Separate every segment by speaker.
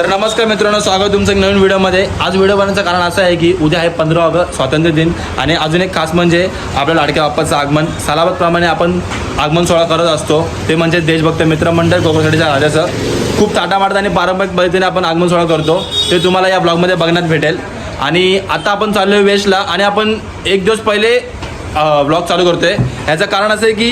Speaker 1: तर नमस्कार मित्रांनो, स्वागत तुमचं एक नवीन व्हिडिओमध्ये। आज व्हिडिओ बनवण्याचं कारण असं आहे की उद्या आहे 15 ऑगस्ट स्वातंत्र्य दिन आणि अजून एक खास म्हणजे आपल्या लाडक्या बाप्पाचं आगमन। सालाबादप्रमाणे आपण आगमन सोहळा करत असतो, ते म्हणजे देशभक्त मित्रमंडळ कोकणसाठीच्या राजाचं खूप ताटामाटात आणि पारंपरिक पद्धतीने आपण आगमन सोहळा करतो। ते तुम्हाला या ब्लॉगमध्ये बघण्यात भेटेल। आणि आता आपण चाललो आहे वेशला आणि आपण एक दिवस पहिले ब्लॉग चालू करतोय। ह्याचं कारण असं आहे की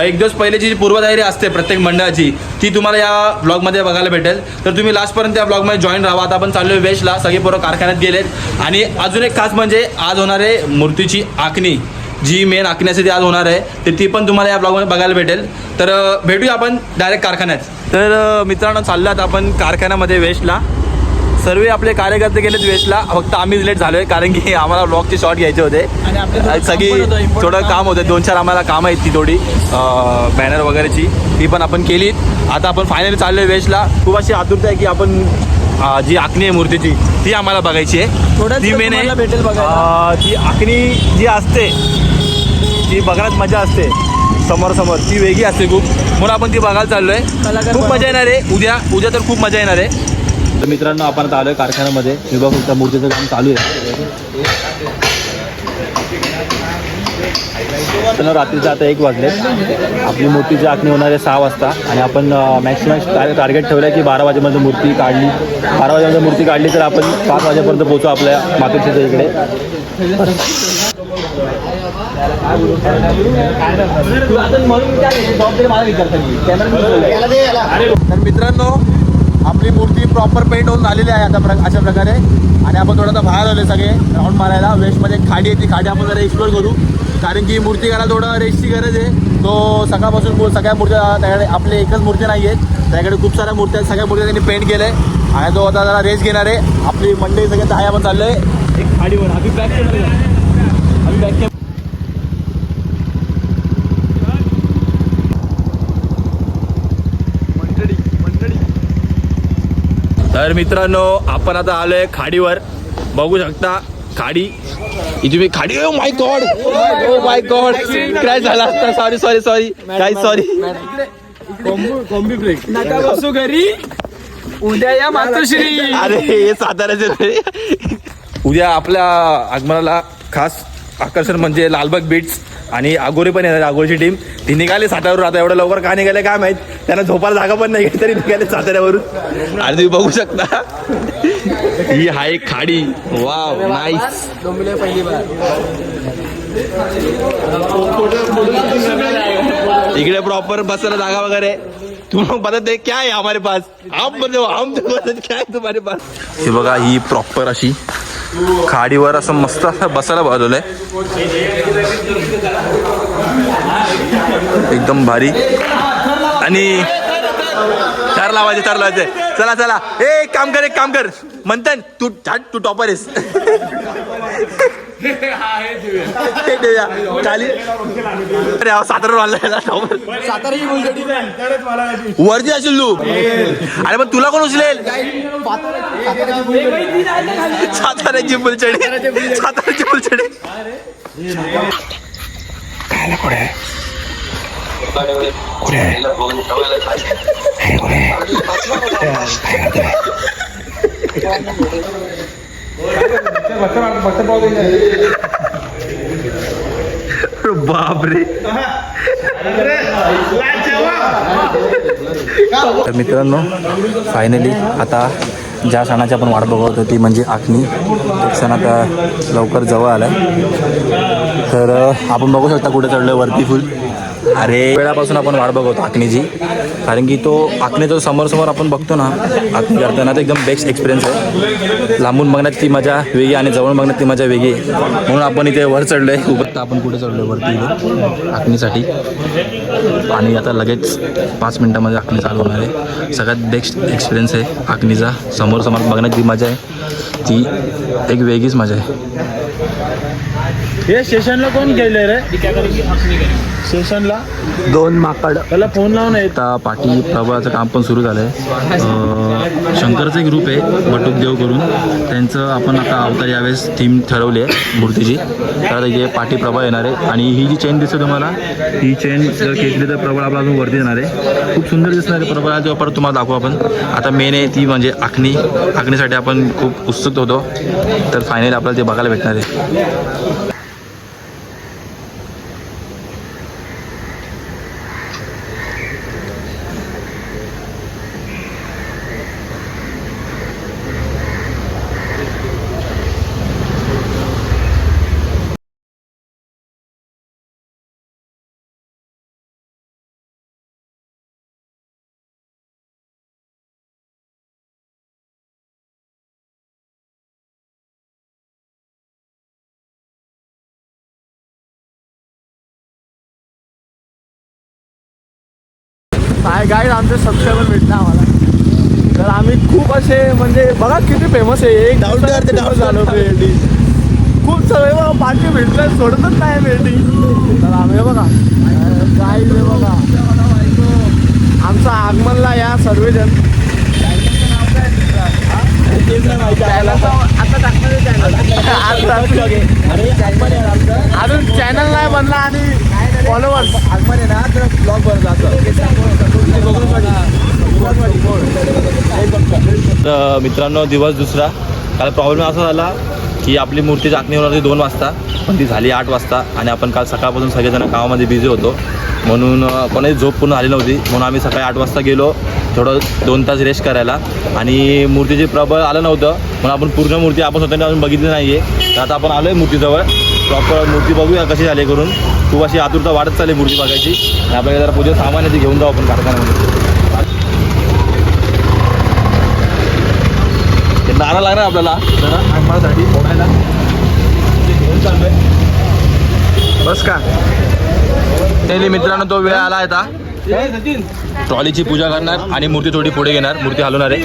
Speaker 1: एक दिवस पहिलेची जी पूर्वतयारी असते प्रत्येक मंडळाची ती तुम्हाला या ब्लॉगमध्ये बघायला भेटेल। तर तुम्ही लास्टपर्यंत या ब्लॉगमध्ये जॉईन राहा। आता आपण चाललो आहे वेशला, सगळे पोरं कारखान्यात गेलेत। आणि अजून एक खास म्हणजे आज होणार आहे मूर्तीची आखणी, जी मेन आखण्यासाठी आज होणार आहे, तर ती पण तुम्हाला या ब्लॉगमध्ये बघायला भेटेल। तर भेटूया आपण डायरेक्ट कारखान्यात। तर मित्रांनो, चाललात आपण कारखान्यामध्ये वेशला। सर्व आपले कार्यकर्ते गेलेत वेशला, फक्त आम्हीच लेट झालोय कारण की आम्हाला ब्लॉगचे शॉट घ्यायचे होते आणि सगळी थोडं काम होतं, 2-4 आम्हाला कामं आहेत ती थोडी बॅनर वगैरेची, ती पण आपण केलीत। आता आपण फायनली चाललोय वेशला। खूप अशी आतुरता आहे की आपण जी आखणी आहे मूर्तीची ती आम्हाला बघायची आहे। ती मेन आहे ती आखणी जी असते ती बघण्यात मजा असते समोर ती वेगळी असते खूप, म्हणून आपण ती बघायला चाललोय। खूप मजा येणार आहे उद्या तर खूप मजा येणार आहे। तर मित्रांनो, आपण आता आलो आहे कारखान्यामध्ये। विभाग मूर्तीचं काम चालू आहे। तर रात्रीचं आता 1 वाजले। आपली मूर्तीची आखणी होणार आहे 6 वाजता आणि आपण मॅक्सिमम टार्गेट ठेवलं आहे की 12 वाजेपर्यंत मूर्ती काढली। 12 वाजेपर्यंत मूर्ती काढली तर आपण 5 वाजेपर्यंत पोहोचू आपल्या मातृश्रीच्या इकडे। तर मित्रांनो, आपली मूर्ती प्रॉपर पेंट होऊन आलेली आहे आता अशा प्रकारे। आणि आपण थोडासा बाहेर आलो सगळे राऊंड मारायला। वेस्टमध्ये खाडी आहे, ती खाडी आपण जरा एक्सप्लोर करू कारण की मूर्तीकाराला थोडं रेस्टची गरज आहे। तो सकाळपासून सगळ्या मूर्त्या त्याकडे, आपले एकच मूर्ती नाही आहेत, त्याकडे खूप साऱ्या मूर्त्या आहेत। सगळ्या मूर्त्या त्यांनी पेंट केलं आहे आणि तो आता जरा रेस्ट घेणार आहे। आपली मंडळी सगळ्यात आहे, आपण चाललो आहे एक खाडीवर। आम्ही बॅक तर मित्रांनो, आपण आता आलोय खाडीवर, बघू शकता खाडी। तुम्ही खाडी, ओ माय गॉड काय झाला असता, सॉरी काय सॉरी
Speaker 2: नका बसू घरी, उद्या या मातोश्री।
Speaker 1: अरे हे साताऱ्याचे उद्या आपल्या आगमनाला खास आकर्षण म्हणजे लालबाग बीट्स आणि आगोरी पण येणार। आगोरीची टीम ती निघाली साताऱ्यावरून। आता एवढं लवकर का निघाले काय माहीत, त्यांना झोपायला जागा पण नाही तरी निघाले साताऱ्यावरून। आणि तुम्ही बघू शकता ही आहे खाडी। Wow, nice. इकडे प्रॉपर बसायला जागा वगैरे। तुम्हाला पता है क्या है हमारे पास, हम क्या है तुम्हारे पास। हे बघा, ही प्रॉपर अशी खाडीवर असं मस्त असं बसायला बनवलंय, एकदम भारी। आणि तार लावायचे। चला एक काम कर मंथन, तू टॉपर आहेस। खाली अरे सातारा वरती असेल तू। अरे पण तुला कोण उचलेल? साताऱ्याची फुलचडी खायला कुठे बापरे। तर मित्रांनो, फायनली आता ज्या सणाची आपण वाट बघत होती म्हणजे आखणी, तो सण आता लवकर जवळ आलाय। तर आपण बघू शकता कुठे चढलोय वरती फुल। अरे वेळापासून आपण वाट बघतो आखणीची, कारण की तो आखणीचा समोर आपण बघतो ना आखणी करताना, तो एकदम बेस्ट एक्सपिरियन्स आहे। लांबून बघण्यात ती मजा वेगळी आणि जवळून बघण्यात ती मजा वेगळी आहे, म्हणून आपण इथे वर चढलोय। उभं आपण कुठे चढलोय वरती इथे आखणीसाठी। आणि आता लगेच 5 मिनिटामध्ये आखणी चालू होणार आहे। सगळ्यात बेस्ट एक्सपिरियन्स आहे आखणीचा, समोर बघण्यात जी मजा आहे ती एक वेगळीच मजा आहे।
Speaker 2: हे स्टेशनला कोण गेले रे?
Speaker 1: स्टेशनला
Speaker 2: 2 माकड.
Speaker 1: त्याला फोन लावून आता पाठी प्रभाचं काम पण सुरू झालं आहे. शंकरचं एक ग्रुप आहे बटुक देव करून, त्यांचं आपण आता अवतार यावेळेस थीम ठरवली आहे मूर्तीची. तर आता इथे पाठी प्रभा येणार आहे आणि ही जी चेन दिसते तुम्हाला, ही चेन जर खेचली तर प्रभा आपला अजून वरती येणार आहे. खूप सुंदर दिसणार आहे प्रभा. तेव्हा परत तुम्हाला दाखवू आपण. आता मेन आहे ती म्हणजे आखणीसाठी आपण खूप उत्सुक होतो. तर फायनली आपल्याला ते बघायला भेटणार आहे.
Speaker 2: काय गाईड आमचे सबस्क्रायबर भेटला आम्हाला. तर आम्ही खूप असे म्हणजे बघा किती फेमस आहे. एक डाऊट झालो भेटी खूप सगळे बघा पाठी भेटलं सोडतच नाही भेटी. तर आम्ही बघा गाईड बघा आमचा आगमनला या सर्वजण. अजून चॅनल नाही बनला आणि फॉलोअर्स आगमन आहे ना तर ब्लॉग बनवतो.
Speaker 1: तर मित्रांनो दिवस दुसरा. काल प्रॉब्लेम असा झाला की आपली मूर्ती झाकणी होणार होती 2 वाजता, पण ती झाली 8 वाजता. आणि आपण काल सकाळपासून सगळेजण कामामध्ये बिझी होतो, म्हणून कोणाची झोप पूर्ण झाली नव्हती. म्हणून आम्ही सकाळी 8 वाजता गेलो थोडं 2 तास रेस्ट करायला. आणि मूर्तीची प्रबळ आलं नव्हतं म्हणून आपण पूर्ण मूर्ती आपण स्वतःने अजून बघितली नाही आहे. तर आता आपण आलो आहे मूर्तीजवळ. प्रॉपर मूर्ती बघूया कशी झाली करून. खूप अशी आतुरता वाढत चालली मूर्ती बघायची. आणि आपल्याला जरा पूजेचं सामान आहे ते घेऊन जाऊ आपण कारखान्यामध्ये. ते नारा लागणार आपल्याला जरा आगमनासाठी फोडायला घेऊन चाललोय.
Speaker 2: बस का
Speaker 1: त्याली मित्रांनो तो वेळ आला आता. ट्रॉलीची पूजा करणार आणि मूर्ती थोडी पुढे घेणार. मूर्ती हलवणार आहे.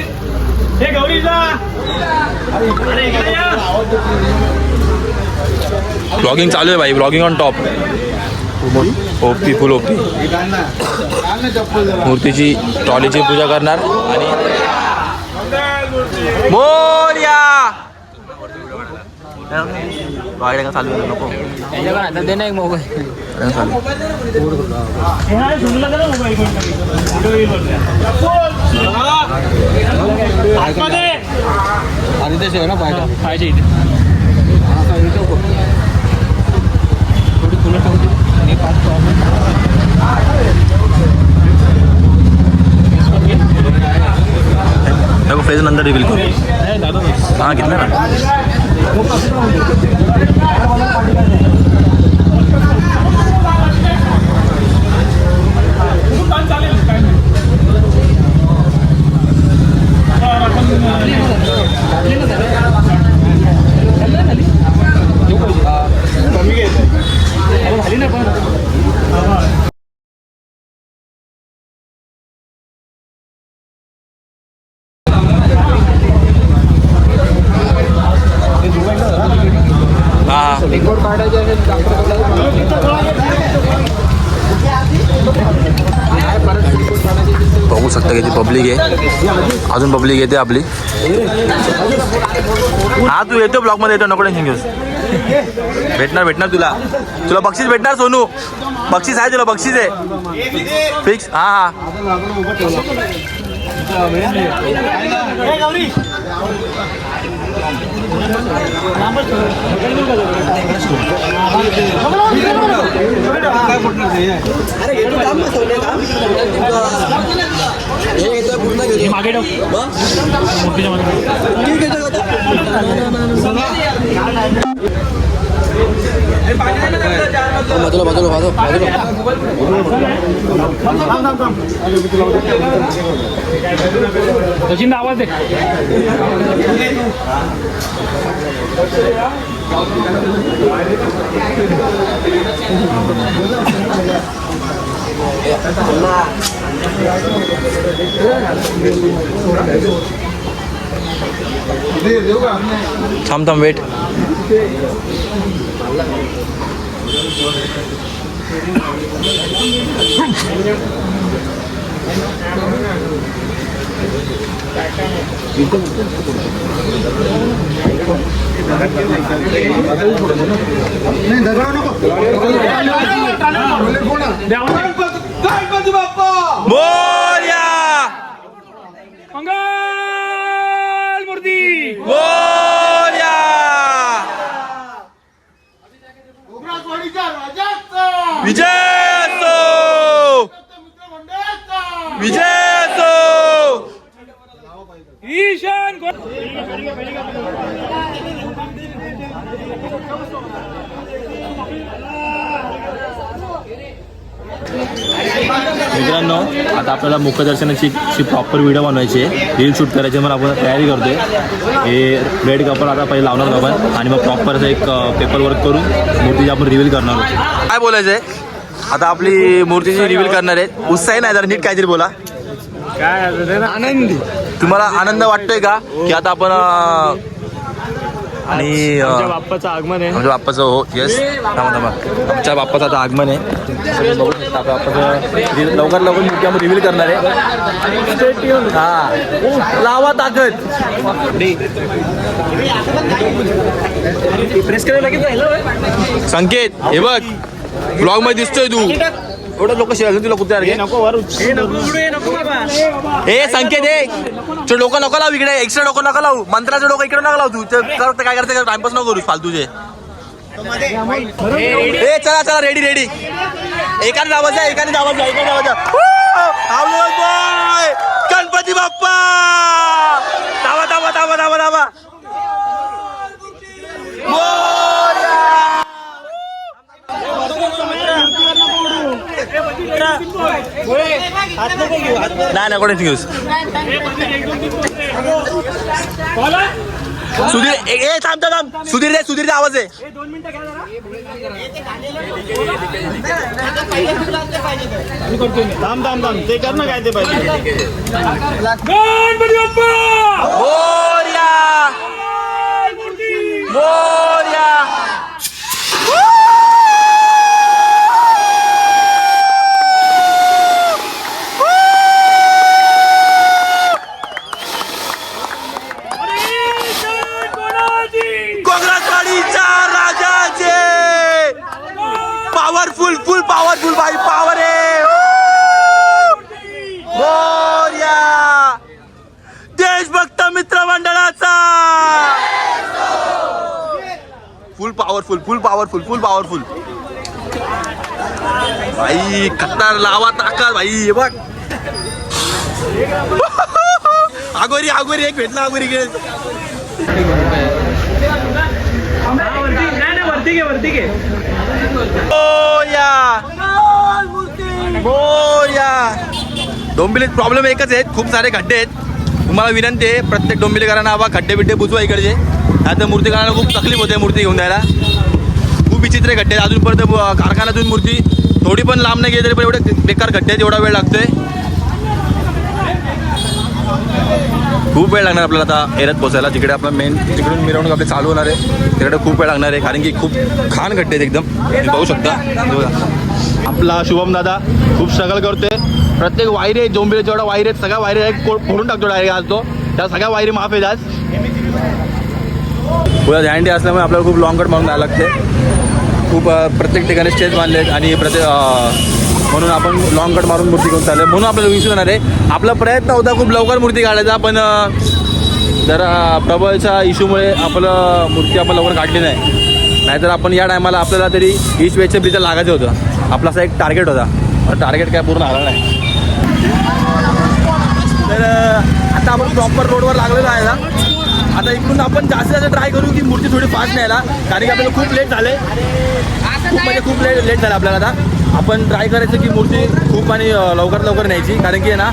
Speaker 1: ब्लॉगिंग चालू आहे भाई. Blogging on top. OP full OP. मूर्तीची ट्रॉलीची पूजा करणार आणि मोरया चालू नको
Speaker 2: दे ना एक मोबाईल. पाहिजे
Speaker 1: नको फेज नंतर रिव्हील करू. हां घेतलं ना. बघू शकता किती पब्लिक आहे. अजून पब्लिक येते आपली. हा तू येतो ब्लॉगमध्ये येतो. नको टेन्शन घेऊस. भेटणार तुला बक्षीस भेटणार सोनू. बक्षीस आहे तुला. बक्षीस आहे फिक्स. हां
Speaker 2: मागे सचिन आवाज दे.
Speaker 1: थांब वेट.
Speaker 2: गणपती बाप्पा
Speaker 1: मोरया
Speaker 2: मंगल मूर्ती
Speaker 1: मोरया विजय असो विजय असो
Speaker 2: ईशान
Speaker 1: मित्रांनो आता आपल्याला मुखदर्शनाची प्रॉपर व्हिडिओ बनवायची आहे, रील शूट करायची म्हणून आपण तयारी करतोय. हे रेड कपल आता पहिले लावणार आहोत आपण आणि मग प्रॉपर असं एक पेपर वर्क करून मूर्तीची आपण रिव्हील करणार आहोत. काय बोलायचंय आता आपली मूर्तीची रिव्हील करणार आहे. उत्साही नाही जरा नीट काहीतरी बोला.
Speaker 2: काय आनंदी
Speaker 1: तुम्हाला आनंद वाटतोय का की आता आपण आणि
Speaker 2: बाप्पाचं आगमन आहे.
Speaker 1: आमच्या बाप्पाचं हो येस आमच्या बाप्पाचं आता आगमन आहे. तुम्ही बघू शकता आपल्या बाप्पाचं लवकर मूर्ती आपण रिव्हील करणार आहे. हा लावा ताकद
Speaker 2: प्रेस करायला लगेच राहिलं.
Speaker 1: संकेत हे बघ ब्लॉग मध्ये दिसतोय तू एवढं लोक शेअर तुला कुठे हे संकेत हे लोक नको लावू इकडे एक्स्ट्रा लोक नका लावू मंत्राचे लोक इकडे नका लावू तू काय करते टाइमपास नको करू फालतूचे. ए चला चला रेडी रेडी एकाने जावायचं एकाने जावायचं गणपती बाप्पा धावा धावा धावा धावा धावा नाही नाही कोणीच घेऊस सुधीर ए थांब थांब सुधीर रे सुधीरचा आवाज आहे.
Speaker 2: थांब थांब थांब ते कर ना काय ते पाहिजे. गणपती बाप्पा
Speaker 1: मोरया मोरया कोकराजवाडीच्या राजाचे पॉवरफुल फुल पॉवरफुल बाई पॉवर आहे. मोरया देशभक्त मित्र मंडळाचा फुल पॉवरफुल फुल पॉवरफुल फुल पॉवरफुल भाई खतरनाक लावा ताकद भाई हे बघ आगोरी आगोरी एक भेटला आगोरी घे
Speaker 2: वरती घे.
Speaker 1: डोंबिवलीत प्रॉब्लेम एकच आहे खूप सारे खड्डे आहेत. तुम्हाला विनंती आहे प्रत्येक डोंबिवलीकरांना हवा खड्डे बिड्डे बुजवा इकडचे आता मूर्ती काढायला खूप तकलीफ होते मूर्ती घेऊन जायला. खूप विचित्र खड्डे आहेत अजूनपर्यंत कारखान्यातून मूर्ती थोडी पण लांब नाही गेली तरी पण एवढे बेकार खड्डे आहेत. एवढा वेळ लागतोय खूप वेळ लागणार आपल्याला आता एरत पोचायला. तिकडे आपला मेन तिकडून मिरवणूक आपली चालू होणार आहे तिकडे खूप वेळ लागणार आहे कारण की खूप खान खड्डे आहेत एकदम तुम्ही पाहू शकता. आपला शुभम दादा खूप स्ट्रगल करतोय. प्रत्येक वायरी आहेत डोंबिवली जेवढा वायरी आहेत सगळ्या वायरी फोडून टाकतो डायरेक्ट आज तो त्या सगळ्या वायरी माफ आहेत आज. पुढे दँडी असल्यामुळे आपल्याला खूप लॉंग कट मारून जायला लागते. खूप प्रत्येक ठिकाणी स्टेज बांधले आहेत आणि म्हणून आपण लॉंग कट मारून मूर्ती घेऊन चालले म्हणून आपल्याला विषय होणार आहे. आपला प्रयत्न होता खूप लवकर मूर्ती काढायचा पण जरा प्रबळच्या इश्यूमुळे आपलं मूर्ती आपण लवकर काढली नाही. नाहीतर आपण या टायमाला आपल्याला तरी ईस्ट वेस्टच्या ब्रिजला लागायचं होतं. आपला असा एक टार्गेट होता पण टार्गेट काय पूर्ण आला नाही. तर आता आपण प्रॉपर रोडवर लागलेलो आहे ना. आता इकडून आपण जास्त ट्राय करू की मूर्ती थोडी फास्ट न्यायला कारण की आपल्याला खूप लेट झाले खूप लेट झालं आपल्याला. आता आपण ट्राय करायचं की मूर्ती खूप आणि लवकर न्यायची कारण की ना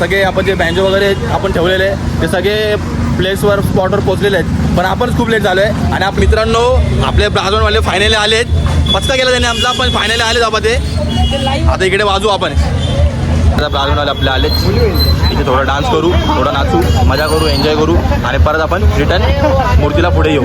Speaker 1: सगळे आपण जे बँजो वगैरे आपण ठेवलेले ते सगळे प्लेसवर स्पॉटवर पोहोचलेले आहेत पण आपणच खूप लेट झालो आहे. आणि आप मित्रांनो आपले ब्राझोनवाले फायनली आले आहेत. पचका केला त्याने आमचा पण फायनली आले बाबा ते. आता इकडे वाजू आपण आता ब्राझोनवाले आपले आलेत. इथे थोडा डान्स करू थोडा नाचू मजा करू एन्जॉय करू आणि परत आपण रिटर्न मूर्तीला पुढे येऊ.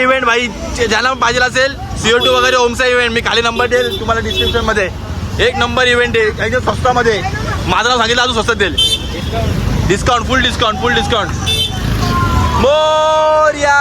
Speaker 1: इव्हेंट भाई, ज्यांना पाहिजे असेल CO2 वगैरे ओमचा इव्हेंट, मी खाली नंबर देईल तुम्हाला डिस्क्रिप्शन मध्ये. एक नंबर इव्हेंट आहे एकदम स्वस्तामध्ये. माझं नाव सांगितलं अजून स्वस्तात देईल. डिस्काउंट, फुल डिस्काउंट. मोरया.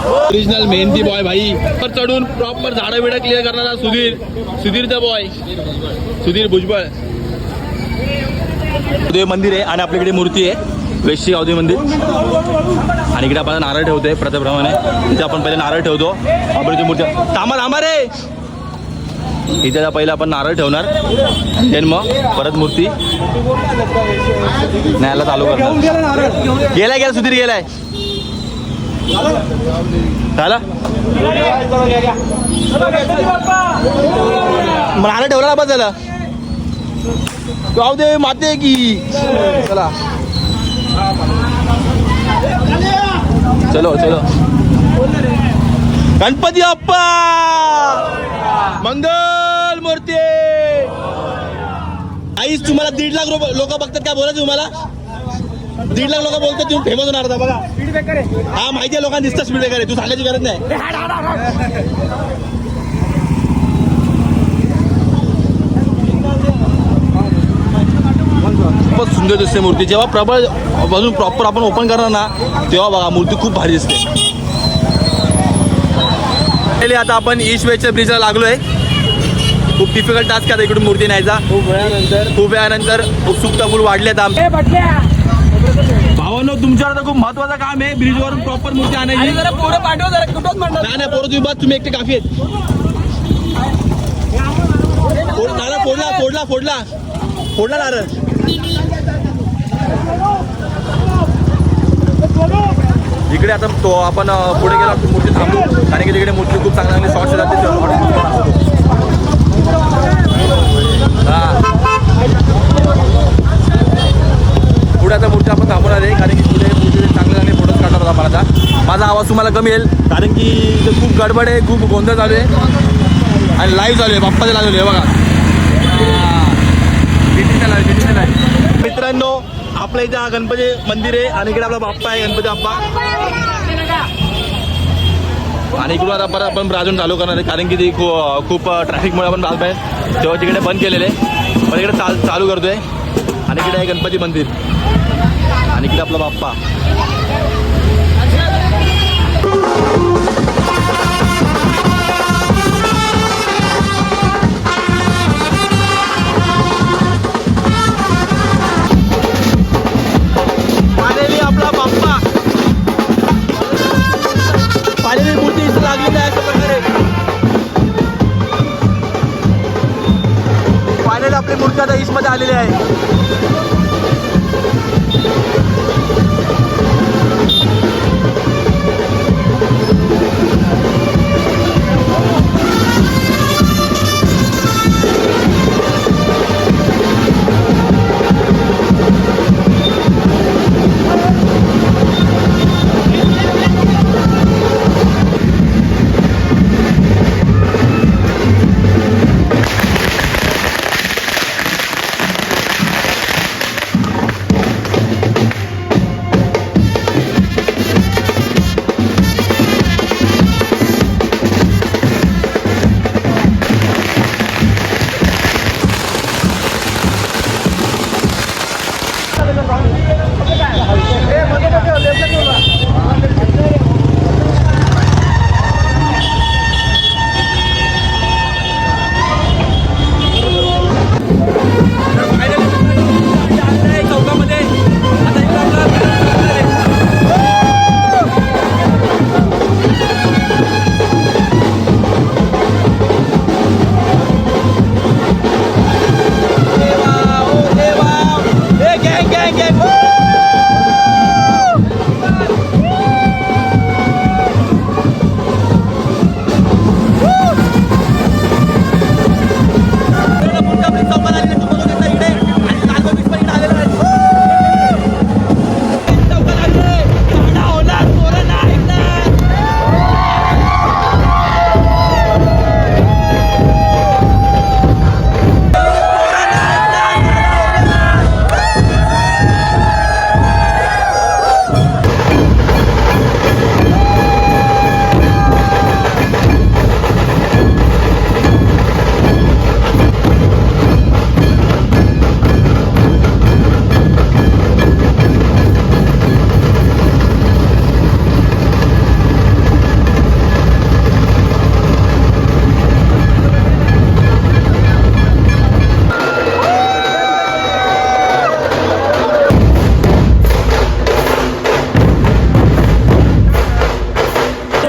Speaker 1: ओरिजिनल मेहनती बॉय भाई. पर चढून प्रॉपर झाडं बिडं क्लिअर करणारा सुधीरचा बॉय, सुधीर भुजबळ. देव मंदिर आहे आणि आपल्याकडे मूर्ती आहे वेशी गावदेव मंदिर. आणि इकडे आपण नारळ ठेवतोय प्रथेप्रमाणे. तिथे आपण पहिले नारळ ठेवतो. आपण ती मूर्ती थांबा रे. इथे पहिला आपण नारळ ठेवणार, देन मग परत मूर्ती न्यायला चालू करणार. गेलाय सुधीर गेलाय. झाला नारळ ठेवला ना बस झालं. गावदेव माते की चला. चलो गणपती बाप्पा मंगल मूर्ती. आईच तुम्हाला 1.5 लाख लोक बघतात. काय बोलायचं तुम्हाला? 1.5 लाख लोक बोलतात, तुम्ही फेमस होणार आता बघा. हा माहिती आहे लोकांना दिसतं स्पीड ब्रेकर आहे, तू सांगायची गरज नाही. खूपच सुंदर दिसते मूर्ती. जेव्हा प्रबळ बाजून प्रॉपर आपण ओपन करणार ना तेव्हा बघा मूर्ती खूप भारी दिसते. आता आपण ईस्ट वेस्टच्या ब्रिजला लागलोय. खूप डिफिकल्ट टास्क आहे इकडून मूर्ती न्यायचा. खूप वेळानंतर उत्सुकता फुल वाढल्यात आमच्या भावांनो. तुमच्यावर तर खूप महत्वाचं काम आहे ब्रिजवरून प्रॉपर मूर्ती आणायची. जरा पोरं पाठवा जरा. कुठं नाही पोरं तुम्ही बस, तुम्ही एकटे काफी आहेत. फोडला नारळ. इकडे आता तो आपण पुढे गेला मूर्ती थांबू, कारण की तिकडे मूर्ती खूप चांगली शॉर्ट्स जाते. पुढे आता मूर्ती आपण थांबवणार आहे, कारण की पुढे मूर्ती चांगले फोटोज काढणार होता मला. आता माझा आवाज तुम्हाला कमी येईल, कारण की इथे खूप गडबड आहे, खूप गोंधळ चालू आहे आणि लाईव्ह चालू आहे. बाप्पाचे लागले आहे बघा. मित्रांनो आपल्या इथे हा गणपती मंदिर आहे आणि इकडे आपला बाप्पा आहे, गणपती बाप्पा. आणि इकडून आता परत आपण राजून चालू करणार आहे, कारण की ते खूप ट्रॅफिकमुळे आपण बाजू आहे तेव्हा तिकडे बंद केलेले आहे. पण इकडे चालू करतोय. आणि इकडे आहे गणपती मंदिर आणि इकडे आपला बाप्पा. आपला बाप्पा पाहिलेली मूर्ती इथं लागलेली आहे. अशा प्रकारे फायनली आपली मूर्ती आता ईस्टमध्ये आलेली आहे.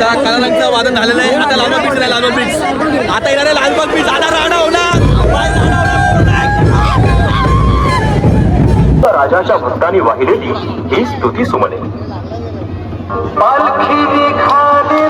Speaker 1: आता कानाचं वादन झालेलं आहे. आता लालबाग बीच नाही, लालबाग बीच आता येणार आहे. लालबाग बीच आता राडा होणार.
Speaker 3: राजाच्या भक्तांनी वाहिलेली ही स्तुती सुमने. पालखी निघाली